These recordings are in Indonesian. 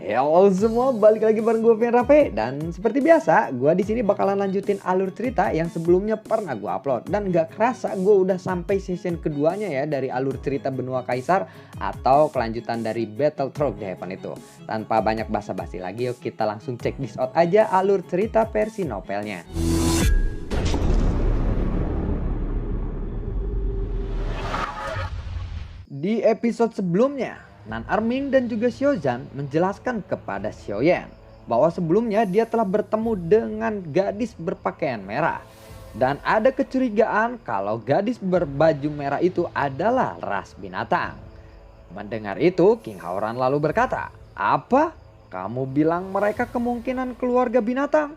Halo semua, balik lagi bareng gue Vian Rafe. Dan seperti biasa, gue di sini bakalan lanjutin alur cerita yang sebelumnya pernah gue upload. Dan gak kerasa gue udah sampai season keduanya ya dari alur cerita Benua Kaisar atau kelanjutan dari Battle Through the Heaven itu. Tanpa banyak basa-basi lagi, yuk kita langsung check this out aja alur cerita versi novelnya. Di episode sebelumnya, Nan Arming dan juga Xiaozhan menjelaskan kepada Xiaoyan bahwa sebelumnya dia telah bertemu dengan gadis berpakaian merah. Dan ada kecurigaan kalau gadis berbaju merah itu adalah ras binatang. Mendengar itu, King Haoran lalu berkata, "Apa? Kamu bilang mereka kemungkinan keluarga binatang?"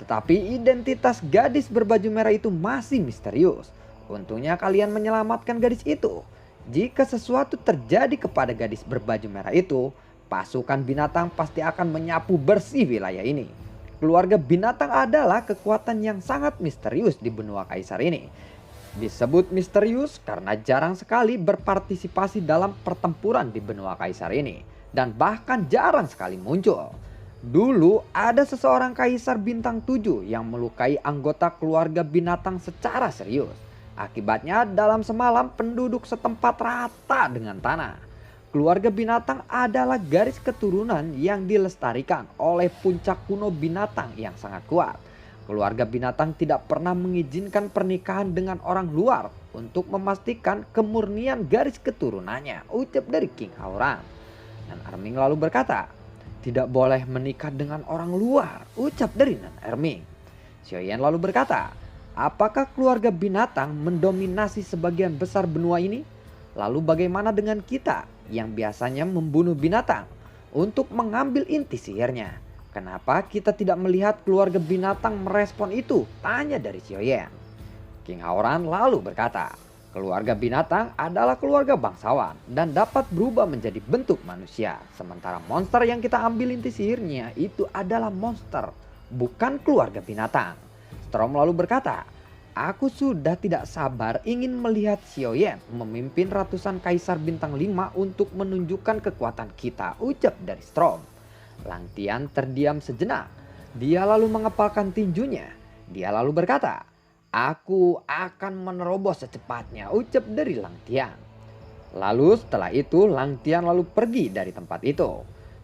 Tetapi identitas gadis berbaju merah itu masih misterius. Untungnya kalian menyelamatkan gadis itu. Jika sesuatu terjadi kepada gadis berbaju merah itu, pasukan binatang pasti akan menyapu bersih wilayah ini. Keluarga binatang adalah kekuatan yang sangat misterius di benua kaisar ini. Disebut misterius karena jarang sekali berpartisipasi dalam pertempuran di benua kaisar ini. Dan bahkan jarang sekali muncul. Dulu ada seseorang kaisar bintang 7 yang melukai anggota keluarga binatang secara serius. Akibatnya dalam semalam penduduk setempat rata dengan tanah. Keluarga binatang adalah garis keturunan yang dilestarikan oleh puncak kuno binatang yang sangat kuat. Keluarga binatang tidak pernah mengizinkan pernikahan dengan orang luar untuk memastikan kemurnian garis keturunannya, ucap dari King Haoran. Nan Arming lalu berkata, "Tidak boleh menikah dengan orang luar," ucap dari Nan Arming. Xiaoyan lalu berkata, "Apakah keluarga binatang mendominasi sebagian besar benua ini? Lalu bagaimana dengan kita yang biasanya membunuh binatang untuk mengambil inti sihirnya? Kenapa kita tidak melihat keluarga binatang merespon itu?" tanya dari Xiaoyan. King Haoran lalu berkata, "Keluarga binatang adalah keluarga bangsawan dan dapat berubah menjadi bentuk manusia. Sementara monster yang kita ambil inti sihirnya itu adalah monster, bukan keluarga binatang." Strom lalu berkata, "Aku sudah tidak sabar ingin melihat Xiaoyan memimpin ratusan kaisar bintang 5 untuk menunjukkan kekuatan kita," ucap dari Strom. Lang Tian terdiam sejenak. Dia lalu mengepalkan tinjunya. Dia lalu berkata, "Aku akan menerobos secepatnya," ucap dari Lang Tian. Lalu setelah itu Lang Tian lalu pergi dari tempat itu.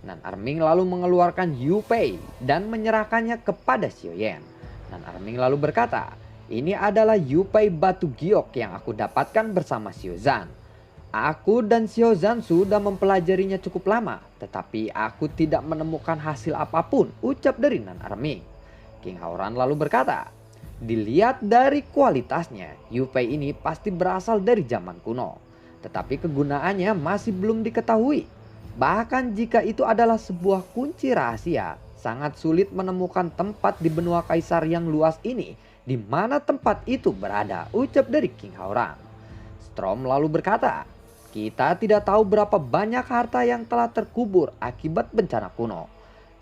Nan Arming lalu mengeluarkan Yu Pei dan menyerahkannya kepada Xiaoyan. Nan Arming lalu berkata, "Ini adalah Yu Pei batu giok yang aku dapatkan bersama Xiaozhan. Aku dan Xiaozhan sudah mempelajarinya cukup lama, tetapi aku tidak menemukan hasil apapun," ucap dari Nan Arming. King Haoran lalu berkata, "Dilihat dari kualitasnya, Yu Pei ini pasti berasal dari zaman kuno. Tetapi kegunaannya masih belum diketahui. Bahkan jika itu adalah sebuah kunci rahasia, sangat sulit menemukan tempat di benua kaisar yang luas ini di mana tempat itu berada," ucap dari King Haoran. Strom lalu berkata, "Kita tidak tahu berapa banyak harta yang telah terkubur akibat bencana kuno."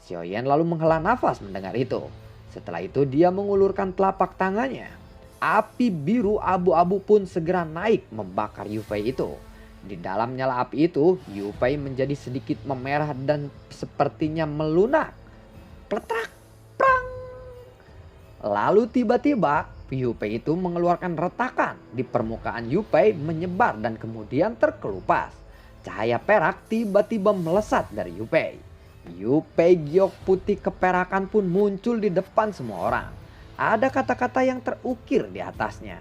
Xiaoyan lalu menghela nafas mendengar itu. Setelah itu dia mengulurkan telapak tangannya. Api biru abu-abu pun segera naik membakar Yu Pei itu. Di dalam nyala api itu, Yu Pei menjadi sedikit memerah dan sepertinya melunak. Pletrak, prang. Lalu tiba-tiba Yu Pei itu mengeluarkan retakan. Di permukaan Yu Pei menyebar dan kemudian terkelupas. Cahaya perak tiba-tiba melesat dari Yu Pei. Yu Pei giok putih keperakan pun muncul di depan semua orang. Ada kata-kata yang terukir di atasnya.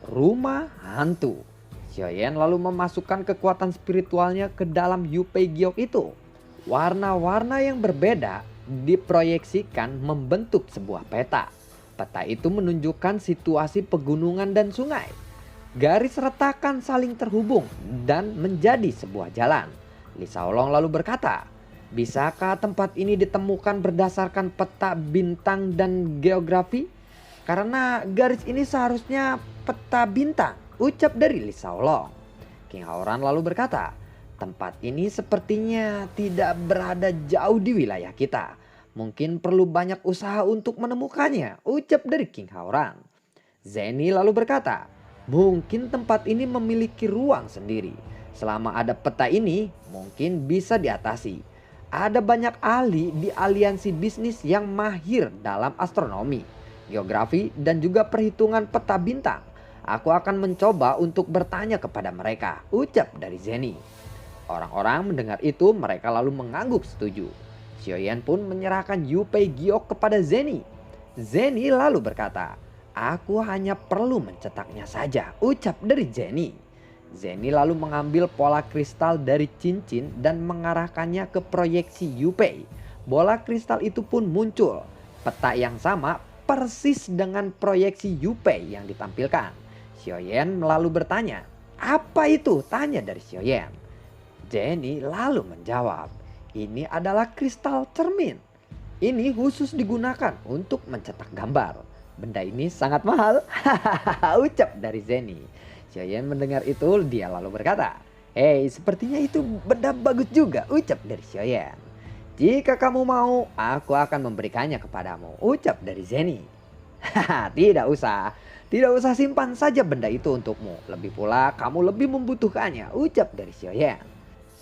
"Rumah hantu." Xiaoyan lalu memasukkan kekuatan spiritualnya ke dalam Yu Pei giok itu. Warna-warna yang berbeda diproyeksikan membentuk sebuah peta. Peta itu menunjukkan situasi pegunungan dan sungai. Garis retakan saling terhubung dan menjadi sebuah jalan. Li Shaolong lalu berkata, "Bisakah tempat ini ditemukan berdasarkan peta bintang dan geografi? Karena garis ini seharusnya peta bintang," ucap dari Li Shaolong. King Haoran lalu berkata, "Tempat ini sepertinya tidak berada jauh di wilayah kita. Mungkin perlu banyak usaha untuk menemukannya," ucap dari King Haoran. Zeni lalu berkata, "Mungkin tempat ini memiliki ruang sendiri. Selama ada peta ini, mungkin bisa diatasi. Ada banyak ahli di aliansi bisnis yang mahir dalam astronomi, geografi, dan juga perhitungan peta bintang. Aku akan mencoba untuk bertanya kepada mereka, ucap dari Zeni. Orang-orang mendengar itu mereka lalu mengangguk setuju. Xiaoyan pun menyerahkan Yu Pei Giok kepada Zeni. Zeni lalu berkata, aku hanya perlu mencetaknya saja, ucap dari Zeni. Zeni lalu mengambil pola kristal dari cincin dan mengarahkannya ke proyeksi Yu Pei. Bola kristal itu pun muncul. Peta yang sama persis dengan proyeksi Yu Pei yang ditampilkan. Xiaoyan lalu bertanya, apa itu? Tanya dari Xiaoyan. Zeni lalu menjawab, ini adalah kristal cermin. Ini khusus digunakan untuk mencetak gambar. Benda ini sangat mahal, ucap dari Zeni. Xiaoyan mendengar itu, dia lalu berkata, hei, sepertinya itu benda bagus juga, ucap dari Xiaoyan. Jika kamu mau, aku akan memberikannya kepadamu, ucap dari Zeni. Tidak usah simpan saja benda itu untukmu. Lebih pula kamu lebih membutuhkannya, ucap dari Xiaoyan.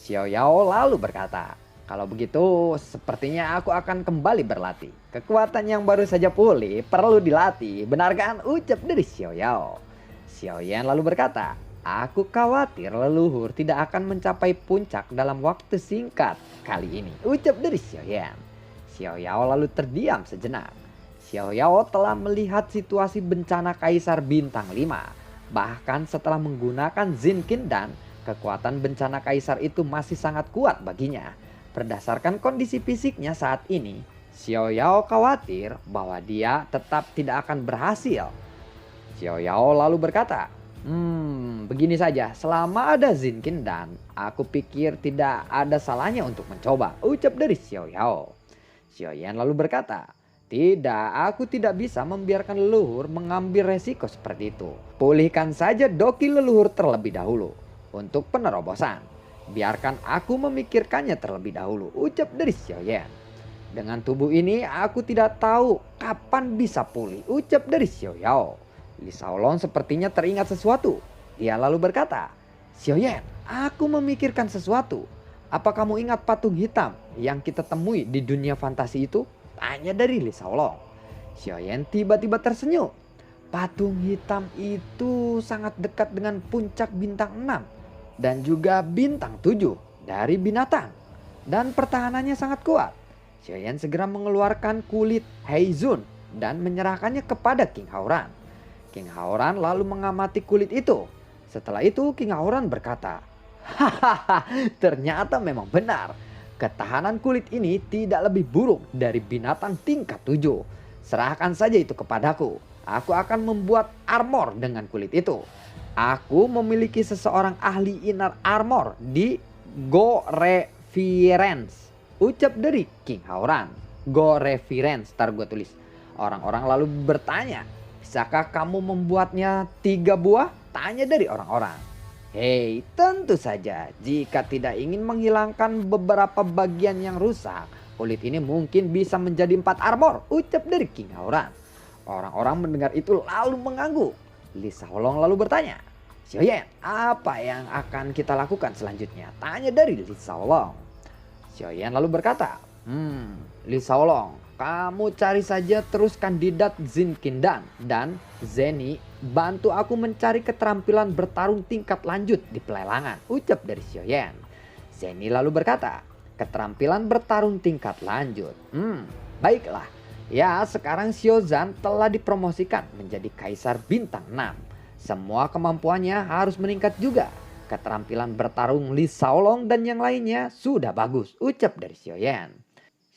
Xiao Yao lalu berkata, kalau begitu sepertinya aku akan kembali berlatih. Kekuatan yang baru saja pulih perlu dilatih, benar kan? Ucap dari Xiao Yao. Xiaoyan lalu berkata, aku khawatir leluhur tidak akan mencapai puncak dalam waktu singkat kali ini, ucap dari Xiaoyan. Xiao Yao lalu terdiam sejenak. Xiao Yao telah melihat situasi bencana Kaisar Bintang 5. Bahkan setelah menggunakan Zinkin Dan, kekuatan bencana Kaisar itu masih sangat kuat baginya. Berdasarkan kondisi fisiknya saat ini, Xiao Yao khawatir bahwa dia tetap tidak akan berhasil. Xiao Yao lalu berkata, begini saja, selama ada Zinkin Dan, aku pikir tidak ada salahnya untuk mencoba, ucap dari Xiao Yao. Xiaoyan lalu berkata, tidak, aku tidak bisa membiarkan leluhur mengambil resiko seperti itu. Pulihkan saja doki leluhur terlebih dahulu untuk penerobosan. Biarkan aku memikirkannya terlebih dahulu, ucap dari Xiaoyan. Dengan tubuh ini aku tidak tahu kapan bisa pulih, ucap dari Xiao Yao. Li Shaolong sepertinya teringat sesuatu. Dia lalu berkata, Xiaoyan, aku memikirkan sesuatu. Apa kamu ingat patung hitam yang kita temui di dunia fantasi itu? Tanya dari Li Shaolong. Xiaoyan tiba-tiba tersenyum. Patung hitam itu sangat dekat dengan puncak bintang 6 dan juga bintang 7 dari binatang. Dan pertahanannya sangat kuat. Xiaoyan segera mengeluarkan kulit Heizun dan menyerahkannya kepada King Haoran. King Haoran lalu mengamati kulit itu. Setelah itu King Haoran berkata, hahaha, ternyata memang benar. Ketahanan kulit ini tidak lebih buruk dari binatang tingkat 7. Serahkan saja itu kepadaku. Aku akan membuat armor dengan kulit itu. Aku memiliki seseorang ahli inner armor di Go Reverence, ucap dari King Haoran. Go Reverence, ntar gue tulis. Orang-orang lalu bertanya, bisakah kamu membuatnya 3 buah? Tanya dari orang-orang. Hei, tentu saja. Jika tidak ingin menghilangkan beberapa bagian yang rusak, kulit ini mungkin bisa menjadi 4 armor, ucap dari King Haoran. Orang-orang mendengar itu lalu mengangguk. Li Shaolong lalu bertanya, Xiaoyan, apa yang akan kita lakukan selanjutnya? Tanya dari Li Shaolong. Xiaoyan lalu berkata, Li Shaolong, kamu cari saja terus kandidat Zinkin dan Zeni, bantu aku mencari keterampilan bertarung tingkat lanjut di pelelangan, ucap dari Xiaoyan. Zeni lalu berkata, keterampilan bertarung tingkat lanjut. Baiklah. Ya, sekarang Xiaozan telah dipromosikan menjadi Kaisar Bintang 6. Semua kemampuannya harus meningkat juga. Keterampilan bertarung Li Shaolong dan yang lainnya sudah bagus, ucap dari Xiaoyan.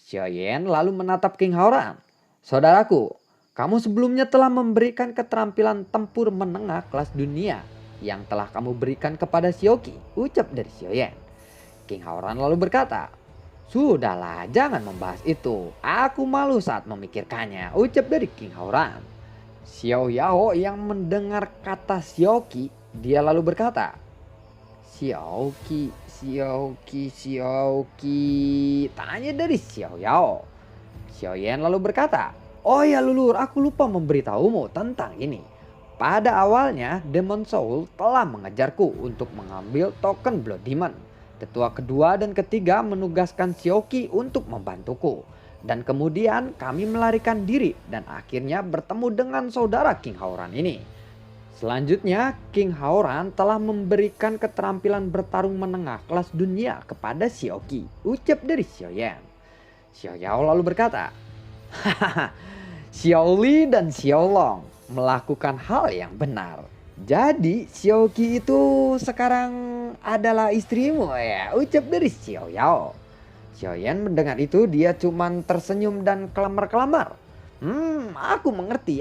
Xiaoyan lalu menatap King Haoran. Saudaraku, kamu sebelumnya telah memberikan keterampilan tempur menengah kelas dunia yang telah kamu berikan kepada Xiaoqi, ucap dari Xiaoyan. King Haoran lalu berkata, sudahlah, jangan membahas itu. Aku malu saat memikirkannya, ucap dari King Haoran. Xiao Yao yang mendengar kata Xiaoqi, dia lalu berkata, Xiaoqi. Tanya dari Xiao Yao. Xiaoyan lalu berkata, oh ya leluhur, aku lupa memberitahumu tentang ini. Pada awalnya Demon Soul telah mengejarku untuk mengambil token Blood Demon. Tetua kedua dan ketiga menugaskan Xiaoqi untuk membantuku. Dan kemudian kami melarikan diri dan akhirnya bertemu dengan saudara King Haoran ini. Selanjutnya, King Haoran telah memberikan keterampilan bertarung menengah kelas dunia kepada Xiaoqi, ucap dari Xiaoyan. Xiaoyao lalu berkata, hahaha, Xiaoli dan Xiaolong melakukan hal yang benar. Jadi Xiaoqi itu sekarang adalah istrimu ya, ucap dari Xiaoyao. Xiaoyan mendengar itu dia cuman tersenyum dan kelamar-kelamar. Aku mengerti,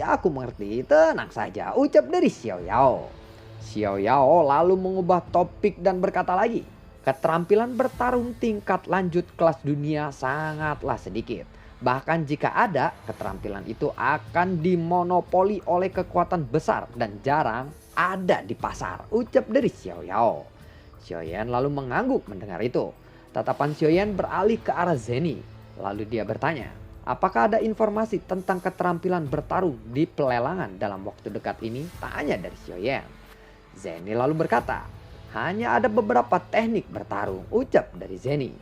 tenang saja, ucap dari Xiaoyao. Xiaoyao lalu mengubah topik dan berkata lagi, keterampilan bertarung tingkat lanjut kelas dunia sangatlah sedikit. Bahkan jika ada, keterampilan itu akan dimonopoli oleh kekuatan besar dan jarang ada di pasar, ucap dari Xiaoyao. Xiaoyan lalu mengangguk mendengar itu. Tatapan Xiaoyan beralih ke arah Zeni. Lalu dia bertanya, apakah ada informasi tentang keterampilan bertarung di pelelangan dalam waktu dekat ini? Tanya dari Xiaoyan. Zeni lalu berkata, hanya ada beberapa teknik bertarung, ucap dari Zeni.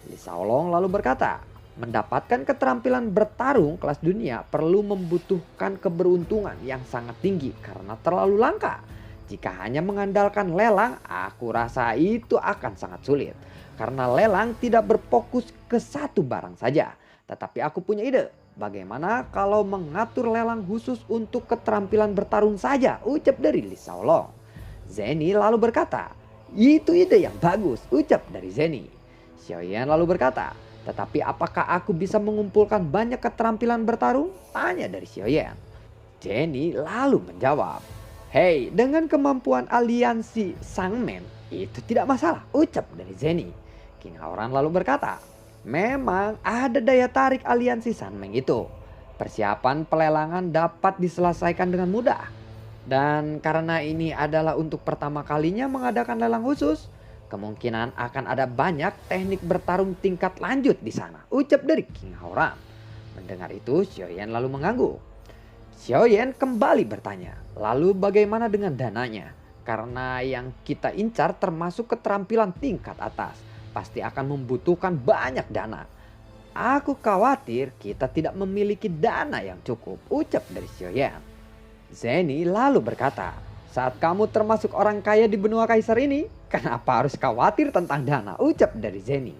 Li Shaolong lalu berkata, mendapatkan keterampilan bertarung kelas dunia perlu membutuhkan keberuntungan yang sangat tinggi karena terlalu langka. Jika hanya mengandalkan lelang, aku rasa itu akan sangat sulit. Karena lelang tidak berfokus ke satu barang saja. Tetapi aku punya ide. Bagaimana kalau mengatur lelang khusus untuk keterampilan bertarung saja? Ucap dari Li Shaolong. Zeni lalu berkata, itu ide yang bagus, ucap dari Zeni. Xiaoyan lalu berkata, tetapi apakah aku bisa mengumpulkan banyak keterampilan bertarung? Tanya dari Xiaoyan. Zeni lalu menjawab, hei, dengan kemampuan aliansi Sangmen itu tidak masalah, ucap dari Zeni. King Haoran lalu berkata, memang ada daya tarik aliansi Sanmeng itu. Persiapan pelelangan dapat diselesaikan dengan mudah. Dan karena ini adalah untuk pertama kalinya mengadakan lelang khusus, kemungkinan akan ada banyak teknik bertarung tingkat lanjut di sana, ucap dari King Haoran. Mendengar itu, Xiaoyan lalu mengangguk. Xiaoyan kembali bertanya, lalu bagaimana dengan dananya? Karena yang kita incar termasuk keterampilan tingkat atas, pasti akan membutuhkan banyak dana. Aku khawatir kita tidak memiliki dana yang cukup, ucap dari Xiaoyan. Zeni lalu berkata, saat kamu termasuk orang kaya di benua kaisar ini, kenapa harus khawatir tentang dana, ucap dari Zeni.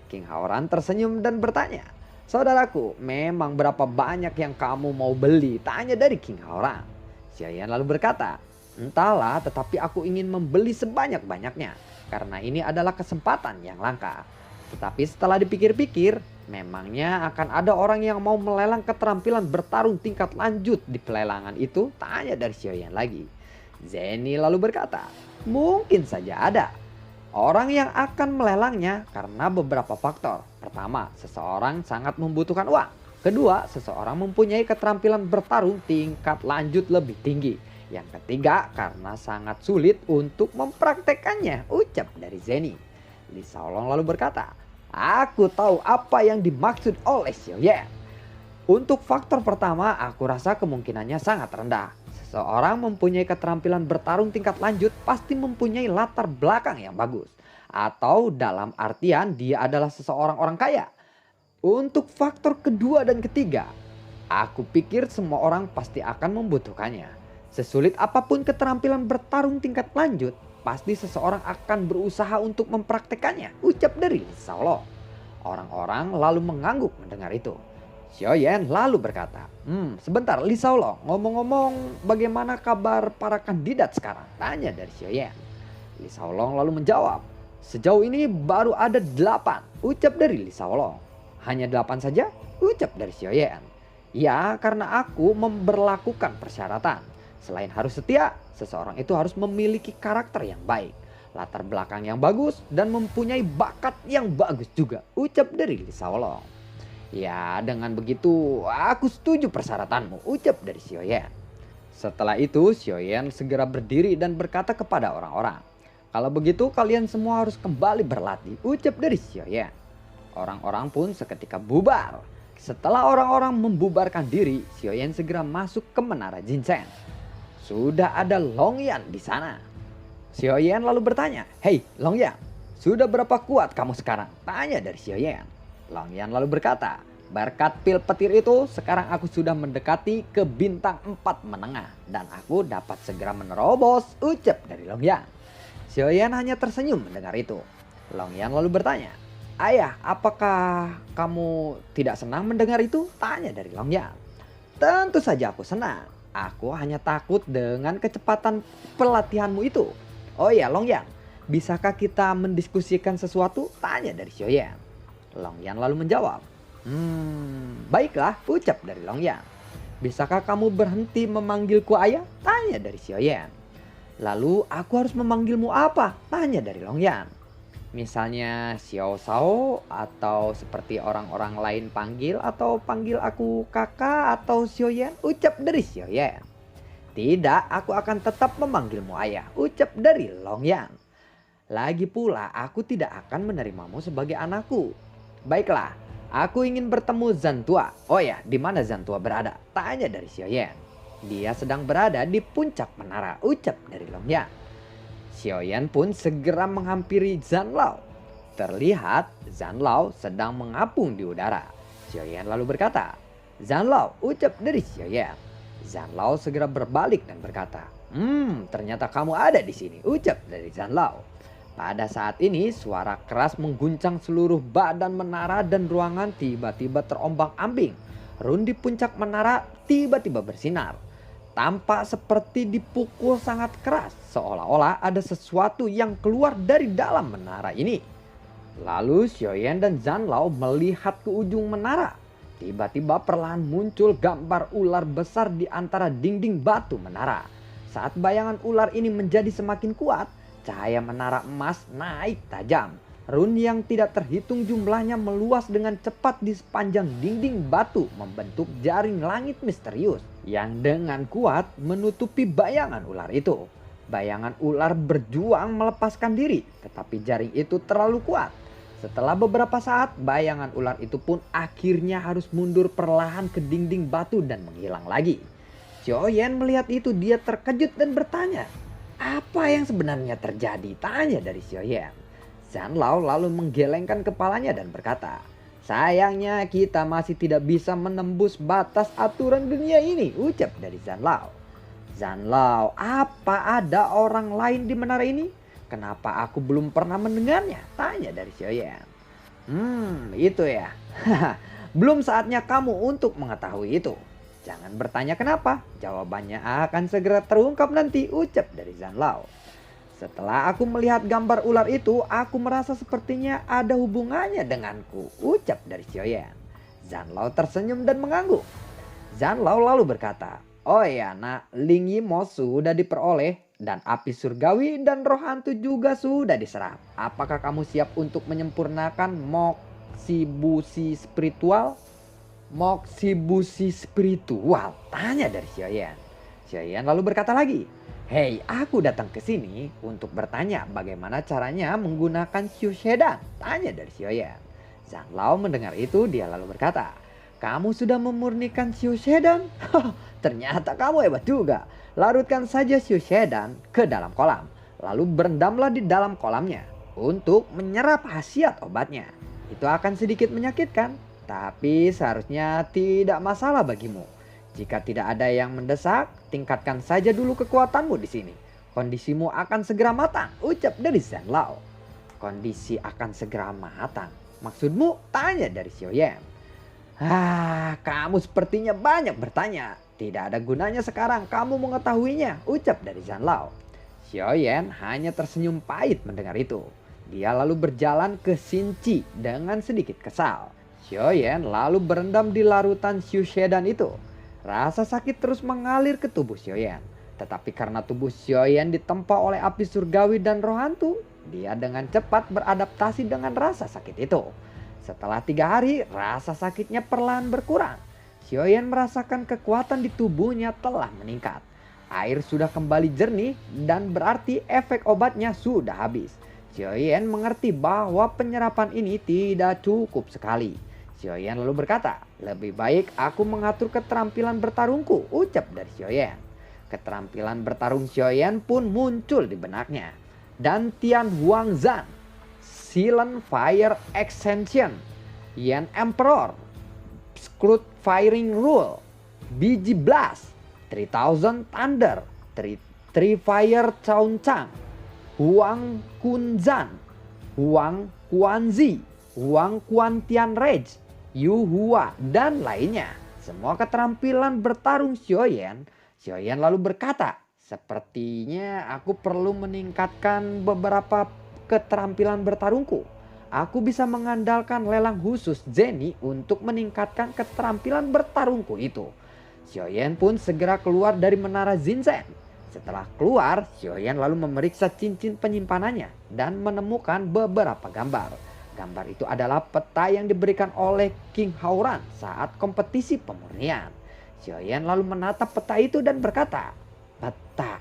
King Haoran tersenyum dan bertanya, saudaraku, memang berapa banyak yang kamu mau beli? Tanya dari King Haoran. Xiaoyan lalu berkata, entahlah, tetapi aku ingin membeli sebanyak-banyaknya. Karena ini adalah kesempatan yang langka. Tetapi setelah dipikir-pikir, memangnya akan ada orang yang mau melelang keterampilan bertarung tingkat lanjut di pelelangan itu? Tanya dari Xiaoyan lagi. Zeni lalu berkata, mungkin saja ada. Orang yang akan melelangnya karena beberapa faktor. Pertama, seseorang sangat membutuhkan uang. Kedua, seseorang mempunyai keterampilan bertarung tingkat lanjut lebih tinggi. Yang ketiga, karena sangat sulit untuk mempraktekannya, ucap dari Zeni. Li Shaolong lalu berkata, aku tahu apa yang dimaksud oleh Xiaoyan. Untuk faktor pertama, aku rasa kemungkinannya sangat rendah. Seseorang mempunyai keterampilan bertarung tingkat lanjut pasti mempunyai latar belakang yang bagus. Atau dalam artian dia adalah seseorang orang kaya. Untuk faktor kedua dan ketiga, aku pikir semua orang pasti akan membutuhkannya. Sesulit apapun keterampilan bertarung tingkat lanjut, pasti seseorang akan berusaha untuk mempraktekannya, ucap dari Li Shaolong. Orang-orang lalu mengangguk mendengar itu. Xiaoyan lalu berkata, sebentar Li Shaolong, ngomong-ngomong bagaimana kabar para kandidat sekarang? Tanya dari Xiaoyan. Li Shaolong lalu menjawab, sejauh ini baru ada 8, ucap dari Li Shaolong. Hanya 8 saja? Ucap dari Xiaoyan. Ya, karena aku memberlakukan persyaratan. Selain harus setia, seseorang itu harus memiliki karakter yang baik, latar belakang yang bagus, dan mempunyai bakat yang bagus juga, ucap dari Li Shaolong. Ya, dengan begitu aku setuju persyaratanmu, ucap dari Xiaoyan. Setelah itu Xiaoyan segera berdiri dan berkata kepada orang-orang, kalau begitu kalian semua harus kembali berlatih, ucap dari Xiaoyan. Orang-orang pun seketika bubar. Setelah orang-orang membubarkan diri, Xiaoyan segera masuk ke menara Jinchen. Sudah ada Long Yan di sana. Xiaoyan lalu bertanya, hei Long Yan, Sudah berapa kuat kamu sekarang? Tanya dari Xiaoyan. Long Yan lalu berkata, berkat pil petir itu, sekarang aku sudah mendekati ke bintang 4 menengah. Dan aku dapat segera menerobos, ucap dari Long Yan. Xiaoyan hanya tersenyum mendengar itu. Long Yan lalu bertanya, ayah, apakah kamu tidak senang mendengar itu? Tanya dari Long Yan. Tentu saja aku senang. Aku hanya takut dengan kecepatan pelatihanmu itu. Oh ya Long Yan, bisakah kita mendiskusikan sesuatu? Tanya dari Xiaoyan. Long Yan lalu menjawab. Baiklah, ucap dari Long Yan. Bisakah kamu berhenti memanggilku ayah? Tanya dari Xiaoyan. Lalu aku harus memanggilmu apa? Tanya dari Long Yan. Misalnya Xiao Shao atau seperti orang-orang lain panggil, atau panggil aku kakak atau Xiaoyan, ucap dari Xiaoyan. Tidak, aku akan tetap memanggilmu ayah, ucap dari Long Yan. Lagi pula aku tidak akan menerimamu sebagai anakku. Baiklah, aku ingin bertemu Zantua. Oh ya, di mana Zantua berada? Tanya dari Xiaoyan. Dia sedang berada di puncak menara, ucap dari Long Yan. Xiaoyan pun segera menghampiri Zanlao. Terlihat Zanlao sedang mengapung di udara. Xiaoyan lalu berkata, Zanlao, ucap dari Xiaoyan. Zanlao segera berbalik dan berkata, ternyata kamu ada di sini, ucap dari Zanlao. Pada saat ini suara keras mengguncang seluruh badan menara dan ruangan tiba-tiba terombang-ambing. Run di puncak menara tiba-tiba bersinar. Tampak seperti dipukul sangat keras, seolah-olah ada sesuatu yang keluar dari dalam menara ini. Lalu Xiaoyan dan Zanlao melihat ke ujung menara. Tiba-tiba perlahan muncul gambar ular besar di antara dinding batu menara. Saat bayangan ular ini menjadi semakin kuat, cahaya menara emas naik tajam. Run yang tidak terhitung jumlahnya meluas dengan cepat di sepanjang dinding batu, membentuk jaring langit misterius yang dengan kuat menutupi bayangan ular itu. Bayangan ular berjuang melepaskan diri, tetapi jaring itu terlalu kuat. Setelah beberapa saat, bayangan ular itu pun akhirnya harus mundur perlahan ke dinding batu dan menghilang lagi. Xiaoyan melihat itu, dia terkejut dan bertanya, apa yang sebenarnya terjadi? Tanya dari Xiaoyan. Zanlao lalu menggelengkan kepalanya dan berkata, sayangnya kita masih tidak bisa menembus batas aturan dunia ini, ucap dari Zanlao. Zanlao, apa ada orang lain di menara ini? Kenapa aku belum pernah mendengarnya? Tanya dari Xiaoyan. Itu ya. Belum saatnya kamu untuk mengetahui itu. Jangan bertanya kenapa, jawabannya akan segera terungkap nanti, ucap dari Zanlao. Setelah aku melihat gambar ular itu, aku merasa sepertinya ada hubungannya denganku, ucap dari Xiaoyan. Zanlao tersenyum dan mengangguk. Zanlao lalu berkata, oh ya nak, Ling Yimo sudah diperoleh dan api surgawi dan roh hantu juga sudah diserap. Apakah kamu siap untuk menyempurnakan moksibusi spiritual? Moksibusi spiritual? Tanya dari Xiaoyan. Xiaoyan lalu berkata lagi, hei, aku datang ke sini untuk bertanya bagaimana caranya menggunakan Xiu Shedan. Tanya dari Xiaoyan. Zanlao mendengar itu, dia lalu berkata, kamu sudah memurnikan Xiu Shedan? Ternyata kamu hebat juga. Larutkan saja Xiu Shedan ke dalam kolam. Lalu berendamlah di dalam kolamnya untuk menyerap khasiat obatnya. Itu akan sedikit menyakitkan, tapi seharusnya tidak masalah bagimu. Jika tidak ada yang mendesak, tingkatkan saja dulu kekuatanmu di sini. Kondisimu akan segera matang, ucap dari Zanlao. Kondisi akan segera matang? Maksudmu? Tanya dari Xiaoyan. Kamu sepertinya banyak bertanya. Tidak ada gunanya sekarang kamu mengetahuinya, ucap dari Zanlao. Xiaoyan hanya tersenyum pahit mendengar itu. Dia lalu berjalan ke Xinci dengan sedikit kesal. Xiaoyan lalu berendam di larutan Xiu Shedan itu. Rasa sakit terus mengalir ke tubuh Xiaoyan. Tetapi karena tubuh Xiaoyan ditempa oleh api surgawi dan roh hantu, dia dengan cepat beradaptasi dengan rasa sakit itu. Setelah 3 hari, rasa sakitnya perlahan berkurang. Xiaoyan merasakan kekuatan di tubuhnya telah meningkat. Air sudah kembali jernih dan berarti efek obatnya sudah habis. Xiaoyan mengerti bahwa penyerapan ini tidak cukup sekali. Xiaoyan lalu berkata, lebih baik aku mengatur keterampilan bertarungku, ucap dari Xiaoyan. Keterampilan bertarung Xiaoyan pun muncul di benaknya. Dan Tian Huangzan, Silent Fire Extension, Yen Emperor, Screwed Firing Rule, BG Blast, 3000 Thunder, Three Fire Chauncang, Huang Kunzan, Huang Kuanzi, Huang Kuantian Rage, Yu Hua, dan lainnya. Semua keterampilan bertarung Xiaoyan lalu berkata, sepertinya aku perlu meningkatkan beberapa keterampilan bertarungku. Aku bisa mengandalkan lelang khusus Jenny untuk meningkatkan keterampilan bertarungku itu. Xiaoyan pun segera keluar dari menara Zinzhen. Setelah keluar, Xiaoyan lalu memeriksa cincin penyimpanannya dan menemukan beberapa gambar. Gambar itu adalah peta yang diberikan oleh King Hauran saat kompetisi pemurnian. Xiaoyan lalu menatap peta itu dan berkata, peta,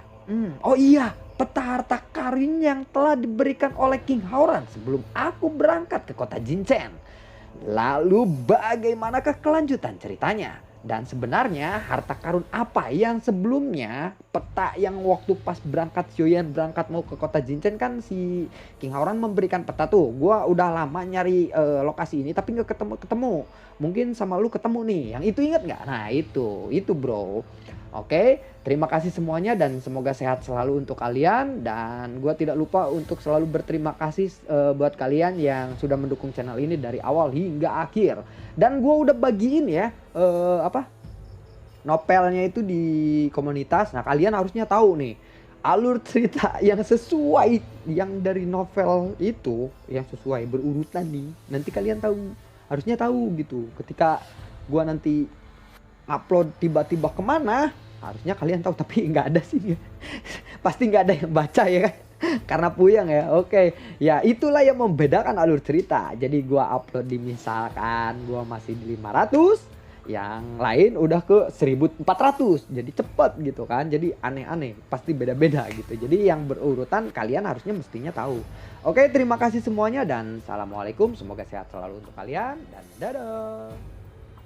oh iya, peta harta karun yang telah diberikan oleh King Hauran sebelum aku berangkat ke kota Jinchen. Lalu bagaimanakah kelanjutan ceritanya? Dan sebenarnya harta karun apa yang sebelumnya peta yang waktu pas berangkat Xiaoyan berangkat mau ke kota Jinchen kan si King Hauran memberikan peta tuh. Gua udah lama nyari lokasi ini tapi nggak ketemu. Mungkin sama lu ketemu nih. Yang itu inget nggak? Nah itu bro. Oke, terima kasih semuanya dan semoga sehat selalu untuk kalian. Dan gue tidak lupa untuk selalu berterima kasih buat kalian yang sudah mendukung channel ini dari awal hingga akhir. Dan gue udah bagiin ya novelnya itu di komunitas. Nah kalian harusnya tahu nih alur cerita yang sesuai yang dari novel itu, yang sesuai berurutan nih. Nanti kalian tahu, harusnya tahu gitu. Ketika gue nanti upload tiba-tiba kemana, harusnya kalian tahu, tapi nggak ada sih. Pasti nggak ada yang baca ya kan, karena puyeng ya. Oke, ya itulah yang membedakan alur cerita. Jadi gua upload di misalkan gua masih di 500, yang lain udah ke 1400, jadi cepet gitu kan. Jadi aneh-aneh, pasti beda-beda gitu. Jadi yang berurutan kalian harusnya mestinya tahu. Oke, terima kasih semuanya dan assalamualaikum. Semoga sehat selalu untuk kalian dan dadah.